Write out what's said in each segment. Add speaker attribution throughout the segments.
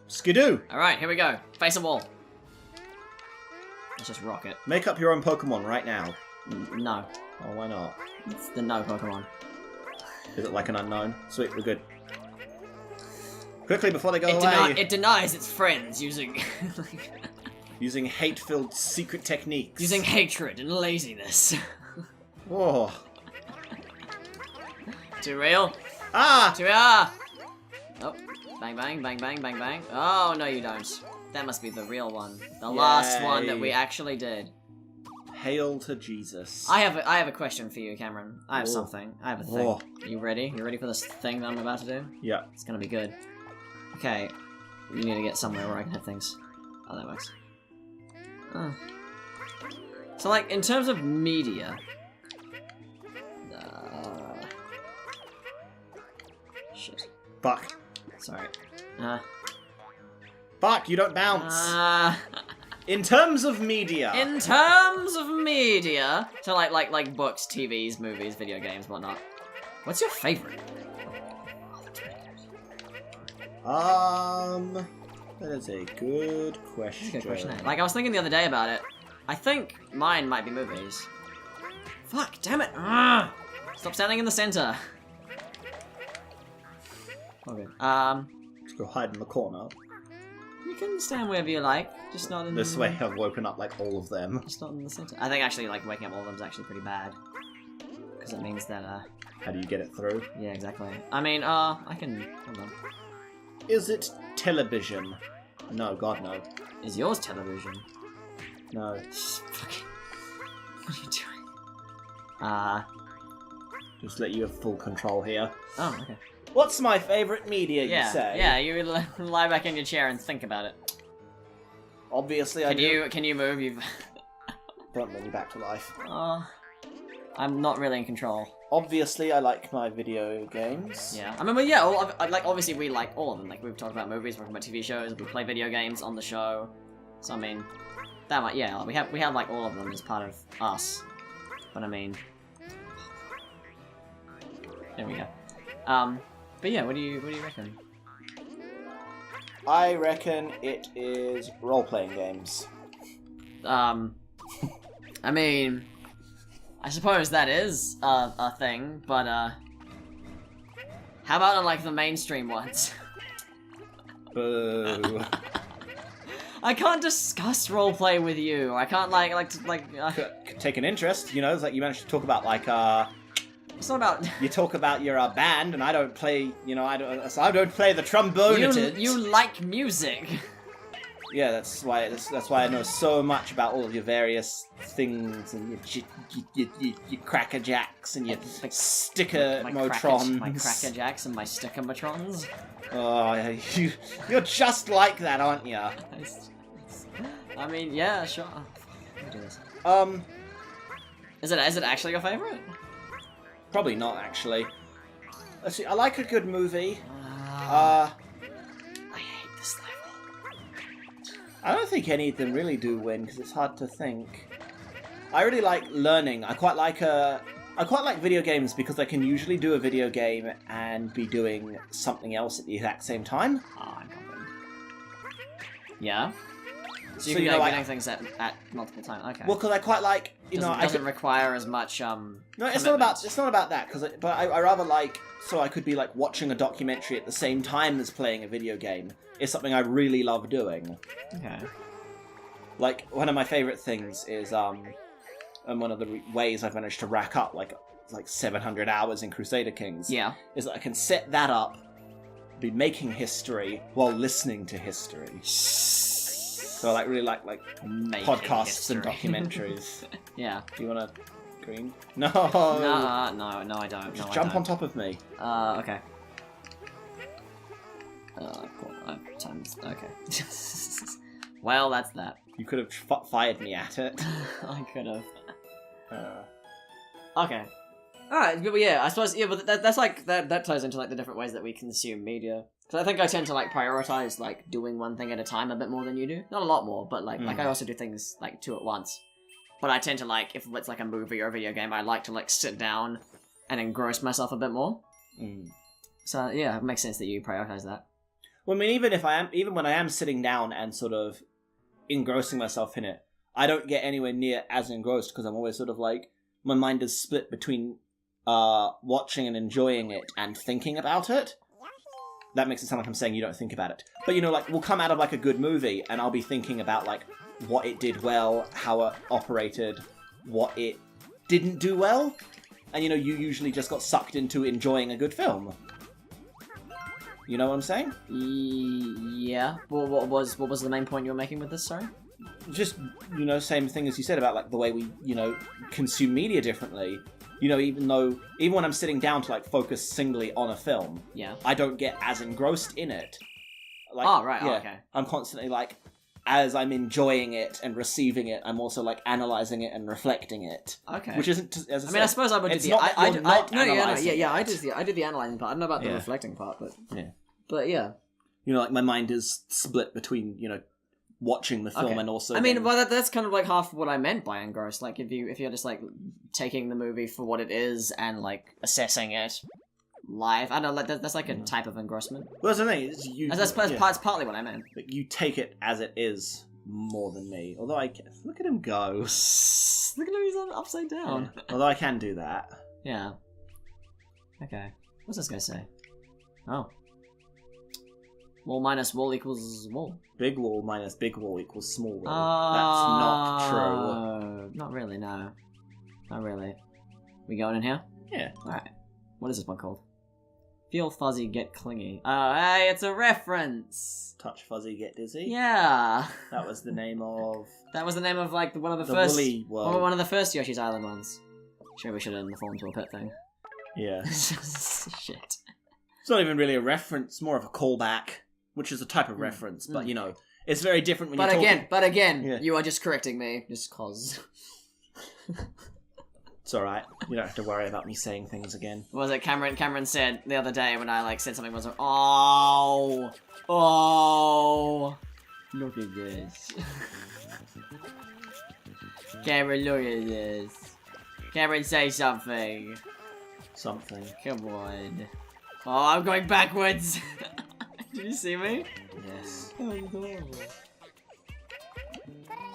Speaker 1: Skidoo!
Speaker 2: Alright, here we go. Face a wall. Let's just rock it.
Speaker 1: Make up your own Pokemon right now.
Speaker 2: No.
Speaker 1: Oh, why not?
Speaker 2: It's the no Pokemon.
Speaker 1: Is it like an unknown? Sweet, we're good. Quickly, before they go away.
Speaker 2: It denies its friends using...
Speaker 1: Using hate-filled secret techniques.
Speaker 2: using hatred and laziness.
Speaker 1: Whoa.
Speaker 2: Too real?
Speaker 1: Ah!
Speaker 2: Too real! Oh. Bang, bang, bang, bang, bang, bang. Oh, no you don't. That must be the real one. The last one that we actually did.
Speaker 1: Hail to Jesus.
Speaker 2: I have a question for you, Cameron. I have something. I have a thing.
Speaker 1: Whoa.
Speaker 2: You ready? You ready for this thing that I'm about to do?
Speaker 1: Yeah.
Speaker 2: It's gonna be good. Okay. You need to get somewhere where I can hit things. Oh, that works. Oh. So, like, in terms of media... Shit.
Speaker 1: Fuck.
Speaker 2: Sorry.
Speaker 1: Fuck, you don't bounce. In terms of media.
Speaker 2: In terms of media... So, like books, TVs, movies, video games, whatnot. What's your favorite?
Speaker 1: That is a good question.
Speaker 2: That's a good question. Like, I was thinking the other day about it. I think mine might be movies. Fuck, damn it! Ugh. Stop standing in the center. Okay.
Speaker 1: Let's go hide in the corner.
Speaker 2: You can stand wherever you like, just not in
Speaker 1: This way I've woken up like all of them.
Speaker 2: Just not in the center. I think actually, like, waking up all of them is actually pretty bad. Because it means that,
Speaker 1: How do you get it through?
Speaker 2: yeah, exactly. I mean, I can... Hold on.
Speaker 1: Is it television? No, God, no.
Speaker 2: Is yours television?
Speaker 1: No.
Speaker 2: Fucking... What are you doing?
Speaker 1: Just let you have full control here.
Speaker 2: Oh, okay.
Speaker 1: What's my favourite media, you say?
Speaker 2: Yeah, you lie back in your chair and think about it.
Speaker 1: Obviously I do.
Speaker 2: Can you move? You've...
Speaker 1: Don't bring me back to life.
Speaker 2: I'm not really in control.
Speaker 1: Obviously I like my video games.
Speaker 2: Yeah, I mean, well, yeah, like, obviously we like all of them. Like, we've talked about movies, we've talked about TV shows, we play video games on the show. So, I mean, that might, yeah, we have like all of them as part of us. But I mean... There we go. But yeah, what do you reckon?
Speaker 1: I reckon it is role-playing games.
Speaker 2: I mean... I suppose that is a thing, but how about on like the mainstream ones?
Speaker 1: Boo.
Speaker 2: I can't discuss roleplay with you. I can't
Speaker 1: Could take an interest, you know, it's like you managed to talk about like
Speaker 2: It's not about
Speaker 1: you talk about your band and I don't play, you know, I don't play the trombone.
Speaker 2: You like music.
Speaker 1: Yeah, that's why I know so much about all of your various things and your Cracker Jacks and your sticker Motrons.
Speaker 2: My Cracker Jacks and my sticker Motrons.
Speaker 1: Oh, you're just like that, aren't you?
Speaker 2: I mean, yeah, sure. Let me do this. Is it actually your favorite?
Speaker 1: Probably not, actually. Let's see, I like a good movie.
Speaker 2: I hate this level.
Speaker 1: I don't think any of them really do win because it's hard to think. I really like learning. I quite like video games because I can usually do a video game and be doing something else at the exact same time.
Speaker 2: Oh, I'm confident. Yeah. So you
Speaker 1: So,
Speaker 2: can
Speaker 1: you know,
Speaker 2: like doing things at multiple times. Okay.
Speaker 1: Well, because I quite like, you know,
Speaker 2: doesn't require as much
Speaker 1: No, it's not about that. But I rather like, so I could be like watching a documentary at the same time as playing a video game. It's something I really love doing.
Speaker 2: Okay.
Speaker 1: Like one of my favorite things is and one of the ways I've managed to rack up like 700 hours in Crusader Kings.
Speaker 2: Yeah.
Speaker 1: Is that I can set that up, be making history while listening to history. So I really like podcasts and documentaries. Yeah. Do you want to green? No.
Speaker 2: No, I don't.
Speaker 1: Just jump on top of me.
Speaker 2: Okay. Cool. Times. Okay. Well, that's that.
Speaker 1: You could have fired me at it.
Speaker 2: I could have. Okay. Alright, but yeah, I suppose, yeah, but that's like, that ties into like the different ways that we consume media. Because I think I tend to like prioritize like doing one thing at a time a bit more than you do. Not a lot more, but like I also do things like two at once. But I tend to like, if it's like a movie or a video game, I like to like sit down and engross myself a bit more. So yeah, it makes sense that you prioritize that.
Speaker 1: Well, I mean, even when I am sitting down and sort of engrossing myself in it, I don't get anywhere near as engrossed because I'm always sort of like, my mind is split between watching and enjoying it and thinking about it. That makes it sound like I'm saying you don't think about it. But, you know, like, we'll come out of, like, a good movie and I'll be thinking about, like, what it did well, how it operated, what it didn't do well. And, you know, you usually just got sucked into enjoying a good film. You know what I'm saying?
Speaker 2: Yeah. Well, what was the main point you were making with this, sorry?
Speaker 1: Just, you know, same thing as you said about, like, the way we, you know, consume media differently. You know, even when I'm sitting down to, like, focus singly on a film,
Speaker 2: yeah,
Speaker 1: I don't get as engrossed in it. Like,
Speaker 2: oh, right,
Speaker 1: yeah,
Speaker 2: okay.
Speaker 1: I'm constantly, like, as I'm enjoying it and receiving it, I'm also, like, analysing it and reflecting it.
Speaker 2: Okay.
Speaker 1: Which isn't, as I
Speaker 2: mean, I suppose I would do the... I do the analysing part. I don't know about the reflecting part, but...
Speaker 1: Yeah.
Speaker 2: But, yeah.
Speaker 1: You know, like, my mind is split between, you know, watching the film and also...
Speaker 2: I mean, well, that's kind of like half what I meant by engrossed. Like, if you're just, like, taking the movie for what it is and, like, assessing it live. I don't know, like, that's like a type of engrossment.
Speaker 1: Well, that's the thing. That's
Speaker 2: partly what I meant.
Speaker 1: But you take it as it is more than me. Although look at him go.
Speaker 2: Look at him, he's upside down.
Speaker 1: Yeah. Although I can do that.
Speaker 2: Yeah. Okay. What's this guy say? Oh. Wall minus wall equals wall.
Speaker 1: Big wall minus big wall equals small wall. That's not true.
Speaker 2: Not really, no. Not really. We going in here?
Speaker 1: Yeah.
Speaker 2: Alright. What is this one called? Feel fuzzy, get clingy. Oh, hey, it's a reference!
Speaker 1: Touch fuzzy, get dizzy?
Speaker 2: Yeah!
Speaker 1: That was the name of...
Speaker 2: That was the name of, like, one of the first... One of the first Yoshi's Island ones. Sure, we should have informed to a pet thing.
Speaker 1: Yeah.
Speaker 2: Shit.
Speaker 1: It's not even really a reference, more of a callback, which is a type of reference, but, you know, it's very different when you're talking...
Speaker 2: But again, you are just correcting me, just cause...
Speaker 1: It's alright. You don't have to worry about me saying things again.
Speaker 2: What was it Cameron said the other day when I, like, said something was like, oh, look at this. Cameron, look at this. Cameron, say something.
Speaker 1: Something.
Speaker 2: Come on. Oh, I'm going backwards. Did you see me?
Speaker 1: Yes.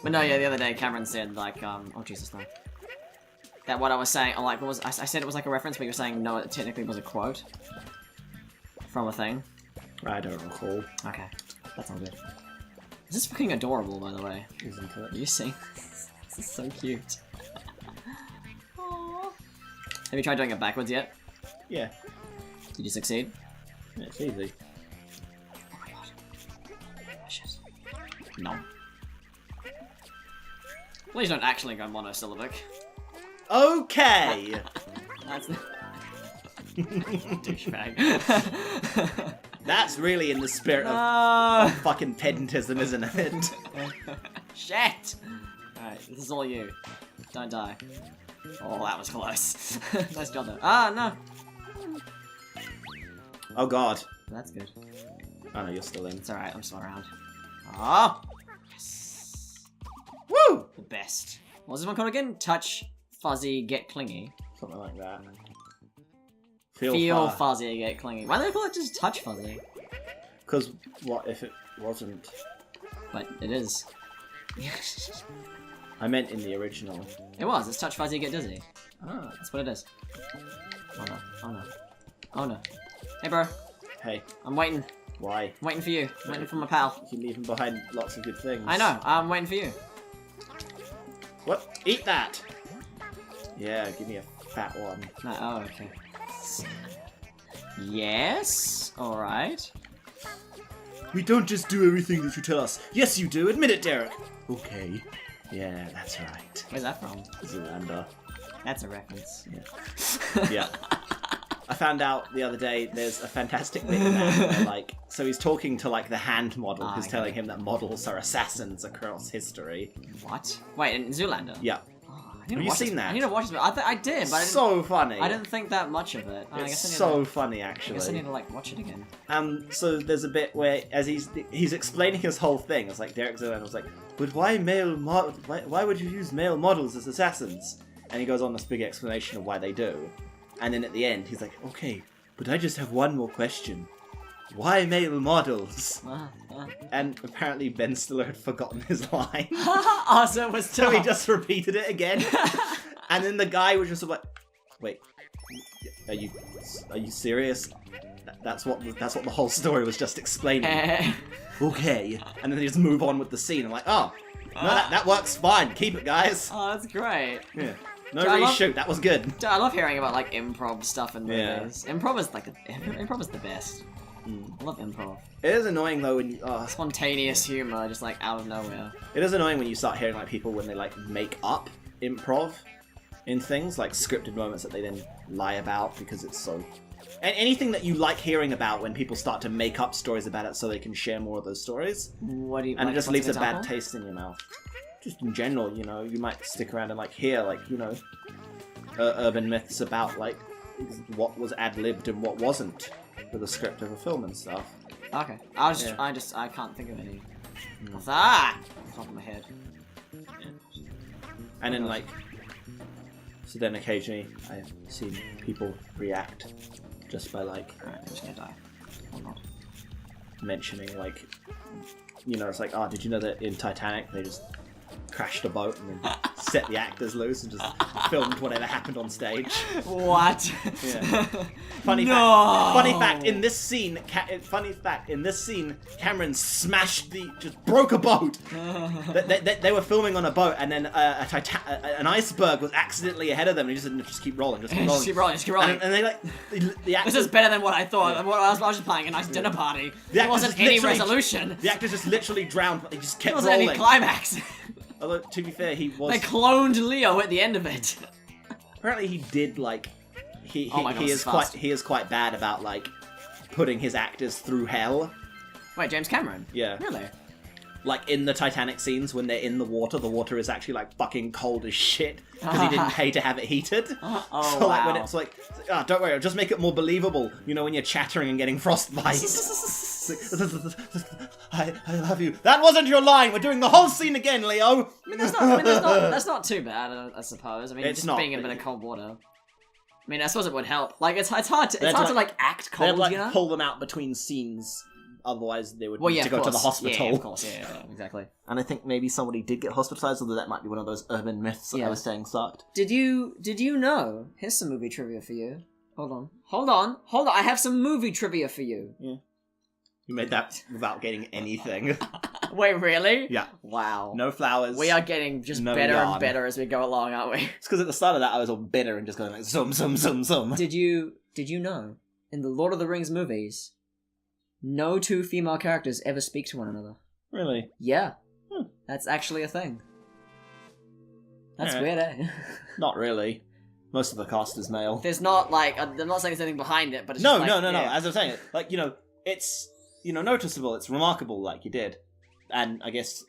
Speaker 2: But no, yeah, the other day Cameron said, like, oh Jesus, no. That what I was saying, like, what was I said it was like a reference, but you were saying no, it technically was a quote from a thing.
Speaker 1: I don't recall.
Speaker 2: Okay, that's all good. This is fucking adorable, by the way.
Speaker 1: Isn't it?
Speaker 2: Are you seeing this? This is so cute. Aww. Have you tried doing it backwards yet?
Speaker 1: Yeah.
Speaker 2: Did you succeed?
Speaker 1: Yeah, it's easy.
Speaker 2: Oh my god. Delicious. No. Please don't actually go monosyllabic.
Speaker 1: Okay!
Speaker 2: That's... Douchebag.
Speaker 1: That's really in the spirit of fucking pedantism, isn't it?
Speaker 2: Shit! Alright, this is all you. Don't die. Oh, that was close. Nice job though. Ah, no!
Speaker 1: Oh god.
Speaker 2: That's good.
Speaker 1: Oh no, you're still in.
Speaker 2: It's alright, I'm still around. Ah! Yes!
Speaker 1: Woo!
Speaker 2: The best. What was this one called again? Touch, fuzzy, get clingy.
Speaker 1: Something like that.
Speaker 2: Feel fuzzy, get clingy. Why do they call it just touch fuzzy?
Speaker 1: Because what if it wasn't?
Speaker 2: But it is.
Speaker 1: I meant in the original.
Speaker 2: It was. It's touch fuzzy, get dizzy.
Speaker 1: Ah.
Speaker 2: That's what it is. Oh no. Oh no. Oh no. Hey bro.
Speaker 1: Hey.
Speaker 2: I'm waiting.
Speaker 1: Why?
Speaker 2: I'm waiting for you. I'm waiting for my pal.
Speaker 1: You're leaving behind lots of good things.
Speaker 2: I know. I'm waiting for you.
Speaker 1: What? Eat that! Yeah, give me a fat one.
Speaker 2: No, oh, okay. Yes? Alright.
Speaker 1: We don't just do everything that you tell us. Yes, you do. Admit it, Derek. Okay. Yeah, that's right.
Speaker 2: Where's that from?
Speaker 1: Zoolander.
Speaker 2: That's a reference.
Speaker 1: Yeah. Yeah. I found out the other day there's a fantastic bit in that where, like, so he's talking to, like, the hand model who's telling him that models are assassins across history.
Speaker 2: What? Wait, in Zoolander?
Speaker 1: Yeah. Have you seen that?
Speaker 2: I need to watch it. I did, but I didn't,
Speaker 1: so funny.
Speaker 2: I didn't think that much of it.
Speaker 1: It's so funny, actually.
Speaker 2: I guess I need to, like, watch it again.
Speaker 1: So there's a bit where, as he's explaining his whole thing, it's like, Derek Zoolander was like, but why why would you use male models as assassins? And he goes on this big explanation of why they do. And then at the end, he's like, okay, but I just have one more question. Why male models?
Speaker 2: Uh.
Speaker 1: And apparently Ben Stiller had forgotten his line.
Speaker 2: So it was
Speaker 1: So he just repeated it again. And then the guy was just like, wait, are you serious? That's what the whole story was just explaining. Okay. And then they just move on with the scene. I'm like, oh, no, that works fine. Keep it, guys.
Speaker 2: Oh, that's great.
Speaker 1: Yeah. No reshoot. That was good.
Speaker 2: I love hearing about like improv stuff in movies. Improv is improv is the best. I love improv.
Speaker 1: It is annoying though when you,
Speaker 2: spontaneous humor, just like out of nowhere.
Speaker 1: It is annoying when you start hearing like people when they like make up improv in things like scripted moments that they then lie about because it's so. And anything that you like hearing about when people start to make up stories about it so they can share more of those stories.
Speaker 2: What do you?
Speaker 1: And
Speaker 2: like,
Speaker 1: it just
Speaker 2: what's
Speaker 1: leaves
Speaker 2: an
Speaker 1: a bad
Speaker 2: example?
Speaker 1: taste in your mouth. Just in general, you know, you might stick around and like hear like, you know, urban myths about like what was ad-libbed and what wasn't for the script of a film and stuff.
Speaker 2: Okay, I can't think of any. Off the top of my head.
Speaker 1: And then like, so then occasionally I've seen people react just by like
Speaker 2: Alright, I'm just gonna die. Or not.
Speaker 1: mentioning like, you know, it's like, oh, did you know that in Titanic they just crashed a boat and then set the actors loose and just filmed whatever happened on stage?
Speaker 2: What?
Speaker 1: Yeah. Funny fact, in this scene, Cameron smashed just broke a boat. They were filming on a boat, and then an iceberg was accidentally ahead of them, and he just keep rolling, just keep rolling.
Speaker 2: Just keep rolling.
Speaker 1: And they like the actors,
Speaker 2: This is better than what I thought. I was just playing a nice dinner party. There wasn't any resolution.
Speaker 1: The actors just literally drowned. He just kept
Speaker 2: There wasn't
Speaker 1: rolling.
Speaker 2: any climax.
Speaker 1: Although to be fair, he was.
Speaker 2: They cloned Leo at the end of it.
Speaker 1: Apparently, he did like. He
Speaker 2: Oh my God,
Speaker 1: he is quite bad about like putting his actors through hell.
Speaker 2: Wait, James Cameron?
Speaker 1: Yeah.
Speaker 2: Really?
Speaker 1: Like in the Titanic scenes when they're in the water is actually like fucking cold as shit because he didn't pay to have it heated.
Speaker 2: Oh,
Speaker 1: So like
Speaker 2: wow.
Speaker 1: when it's like, oh, don't worry, I'll just make it more believable. You know, when you're chattering and getting frostbite. I love you. That wasn't your line. We're doing the whole scene again, Leo.
Speaker 2: That's not too bad, I suppose. I mean,
Speaker 1: It's
Speaker 2: just
Speaker 1: not,
Speaker 2: being in a
Speaker 1: but
Speaker 2: bit of cold water. I mean, I suppose it would help. Like, it's hard to like act
Speaker 1: They'd
Speaker 2: cold,
Speaker 1: like
Speaker 2: you know?
Speaker 1: pull them out between scenes. Otherwise, they would
Speaker 2: Well,
Speaker 1: need
Speaker 2: yeah,
Speaker 1: to
Speaker 2: of
Speaker 1: go to
Speaker 2: course.
Speaker 1: the hospital.
Speaker 2: Yeah, of course, yeah, exactly.
Speaker 1: And I think maybe somebody did get hospitalized, although that might be one of those urban myths that I was saying sucked.
Speaker 2: Did you know? Here's some movie trivia for you. Hold on. I have some movie trivia for you.
Speaker 1: Yeah. You made that without getting anything.
Speaker 2: Wait, really?
Speaker 1: Yeah.
Speaker 2: Wow.
Speaker 1: No flowers.
Speaker 2: We are getting just
Speaker 1: No
Speaker 2: better
Speaker 1: yarn.
Speaker 2: and better as we go along, aren't we?
Speaker 1: It's because at the start of that I was all bitter and just going like zum.
Speaker 2: Did you know in the Lord of the Rings movies, no two female characters ever speak to one another?
Speaker 1: Really?
Speaker 2: Yeah. That's actually a thing. That's
Speaker 1: Yeah.
Speaker 2: weird, eh?
Speaker 1: Not really. Most of the cast is male.
Speaker 2: There's not like they're not saying there's anything behind it, but it's
Speaker 1: No.
Speaker 2: just like, yeah.
Speaker 1: As I'm saying, like, you know, it's, you know, noticeable. It's remarkable, like you did. And I guess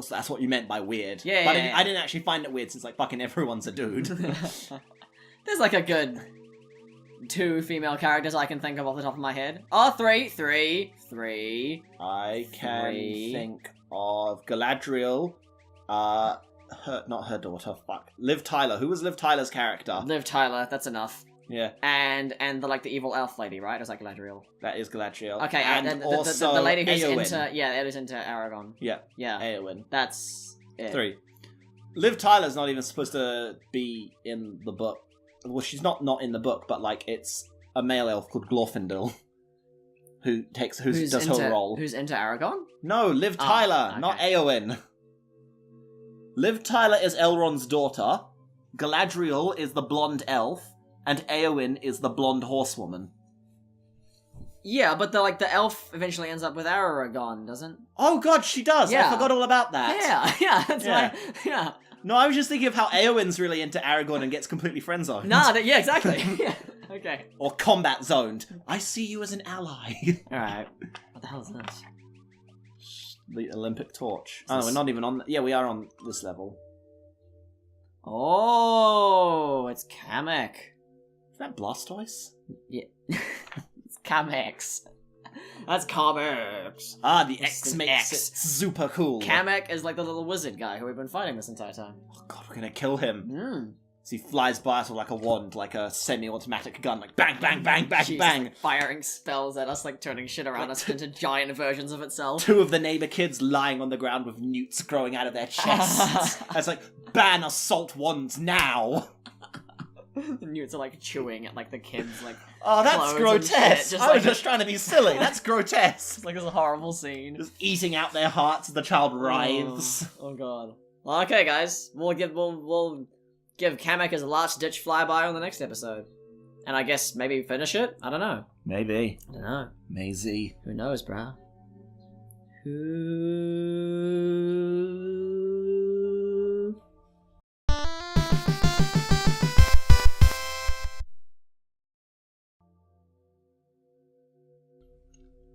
Speaker 1: that's what you meant by weird.
Speaker 2: Yeah,
Speaker 1: But
Speaker 2: yeah.
Speaker 1: I didn't actually find it weird since like fucking everyone's a dude.
Speaker 2: There's like a good 2 female characters I can think of off the top of my head. Oh, three.
Speaker 1: I can
Speaker 2: Three.
Speaker 1: think of Galadriel, not her daughter, fuck. Liv Tyler. Who was Liv Tyler's character?
Speaker 2: Liv Tyler, that's enough.
Speaker 1: Yeah,
Speaker 2: And the evil elf lady, right? It was like Galadriel.
Speaker 1: that is Galadriel.
Speaker 2: Okay,
Speaker 1: and
Speaker 2: the
Speaker 1: also
Speaker 2: lady who's
Speaker 1: Éowyn.
Speaker 2: who's into Aragon.
Speaker 1: Yeah,
Speaker 2: Yeah,
Speaker 1: Éowyn.
Speaker 2: that's it.
Speaker 1: 3. Liv Tyler's not even supposed to be in the book. Well, she's not in the book, but like it's a male elf called Glorfindel who does her role.
Speaker 2: Who's into Aragon?
Speaker 1: No, Liv Tyler,
Speaker 2: okay.
Speaker 1: not Éowyn. Liv Tyler is Elrond's daughter. Galadriel is the blonde elf, and Éowyn is the blonde horsewoman.
Speaker 2: Yeah, but the elf eventually ends up with Aragon, doesn't?
Speaker 1: Oh god, she does!
Speaker 2: Yeah.
Speaker 1: I forgot all about that.
Speaker 2: Yeah, that's
Speaker 1: Yeah.
Speaker 2: why. Yeah.
Speaker 1: No, I was just thinking of how Éowyn's really into Aragorn and gets completely friend-zoned.
Speaker 2: Yeah, exactly. Yeah. Okay.
Speaker 1: Or combat zoned. I see you as an ally.
Speaker 2: Alright. What the hell is this?
Speaker 1: The Olympic torch.
Speaker 2: Is
Speaker 1: Oh,
Speaker 2: this-
Speaker 1: we're not even on... Yeah, we are on this level.
Speaker 2: Oh, it's Kamek.
Speaker 1: Is that Blastoise?
Speaker 2: Yeah. It's Kamex. That's Kamex.
Speaker 1: Ah, the
Speaker 2: It's
Speaker 1: X
Speaker 2: an
Speaker 1: makes
Speaker 2: X.
Speaker 1: it super cool.
Speaker 2: Kamek is like the little wizard guy who we've been fighting this entire time.
Speaker 1: Oh god, we're gonna kill him. So he flies by us with like a wand, like a semi-automatic gun, like bang, bang, bang, bang,
Speaker 2: Jesus,
Speaker 1: bang.
Speaker 2: like, firing spells at us, like turning shit around us into giant versions of itself.
Speaker 1: 2 of the neighbor kids lying on the ground with newts growing out of their chests. It's like, ban assault wands now.
Speaker 2: The newts are like chewing at like the kids, like.
Speaker 1: Oh, that's grotesque.
Speaker 2: Just,
Speaker 1: I was just trying to be silly. That's grotesque.
Speaker 2: It's like this horrible scene.
Speaker 1: Just eating out their hearts as the child writhes.
Speaker 2: Oh god. Well, okay, guys. We'll give Kamek his last ditch flyby on the next episode, and I guess maybe finish it. I don't know.
Speaker 1: Maybe.
Speaker 2: I don't know.
Speaker 1: Maisie.
Speaker 2: Who knows, bruh? Who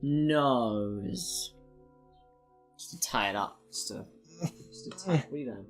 Speaker 2: knows? Just to tie it up. Just to tie. What are you doing?